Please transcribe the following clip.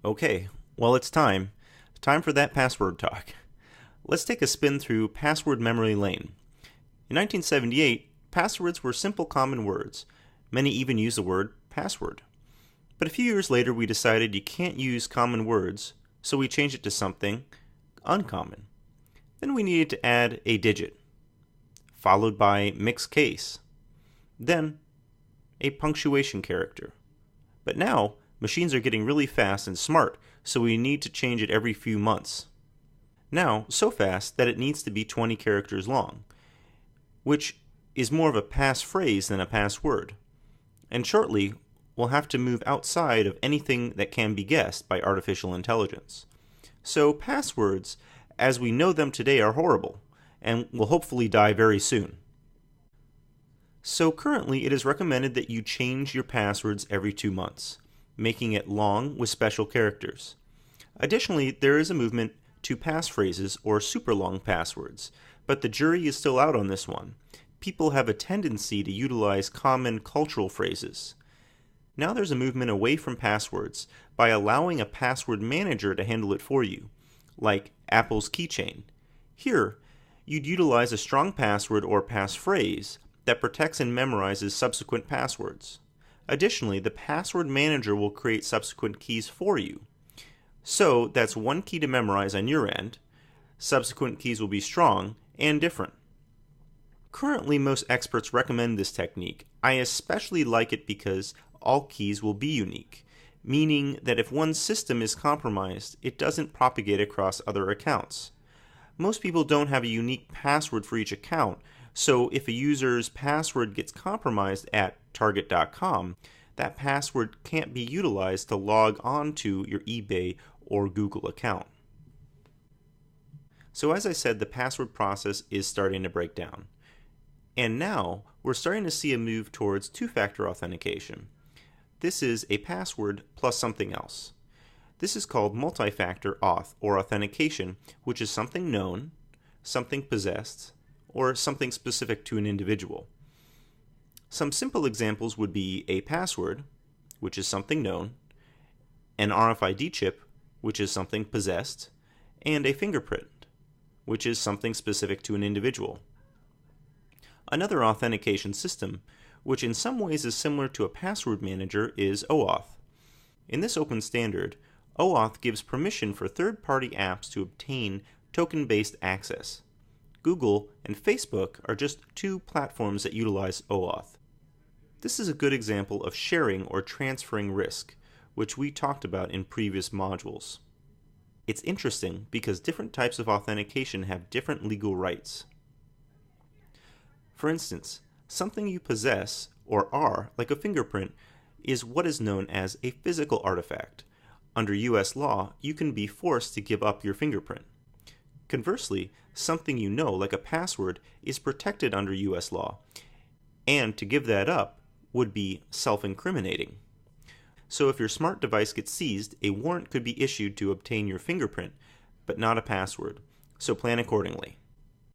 Okay, well it's time. Time for that password talk. Let's take a spin through password memory lane. In 1978, passwords were simple common words. Many even used the word password. But a few years later we decided you can't use common words, so we changed it to something uncommon. Then we needed to add a digit, followed by mixed case, then a punctuation character. But now, machines are getting really fast and smart, so we need to change it every few months. Now, so fast that it needs to be 20 characters long, which is more of a passphrase than a password. And shortly, we'll have to move outside of anything that can be guessed by artificial intelligence. So passwords, as we know them today, are horrible, and will hopefully die very soon. So currently, it is recommended that you change your passwords every 2 months, making it long with special characters. Additionally, there is a movement to passphrases or super long passwords, but the jury is still out on this one. People have a tendency to utilize common cultural phrases. Now there's a movement away from passwords by allowing a password manager to handle it for you, like Apple's keychain. Here, you'd utilize a strong password or passphrase that protects and memorizes subsequent passwords. Additionally, the password manager will create subsequent keys for you. So that's one key to memorize on your end. Subsequent keys will be strong and different. Currently, most experts recommend this technique. I especially like it because all keys will be unique, meaning that if one system is compromised, it doesn't propagate across other accounts. Most people don't have a unique password for each account, so if a user's password gets compromised at target.com, that password can't be utilized to log on to your eBay or Google account. So as I said, the password process is starting to break down. And now we're starting to see a move towards two-factor authentication. This is a password plus something else. This is called multi-factor auth or authentication, which is something known, something possessed, or something specific to an individual. Some simple examples would be a password, which is something known, an RFID chip, which is something possessed, and a fingerprint, which is something specific to an individual. Another authentication system, which in some ways is similar to a password manager, is OAuth. In this open standard, OAuth gives permission for third-party apps to obtain token-based access. Google and Facebook are just two platforms that utilize OAuth. This is a good example of sharing or transferring risk, which we talked about in previous modules. It's interesting because different types of authentication have different legal rights. For instance, something you possess or are, like a fingerprint, is what is known as a physical artifact. Under US law, you can be forced to give up your fingerprint. Conversely, something you know, like a password, is protected under US law, and to give that up would be self-incriminating. So if your smart device gets seized, a warrant could be issued to obtain your fingerprint, but not a password, so plan accordingly.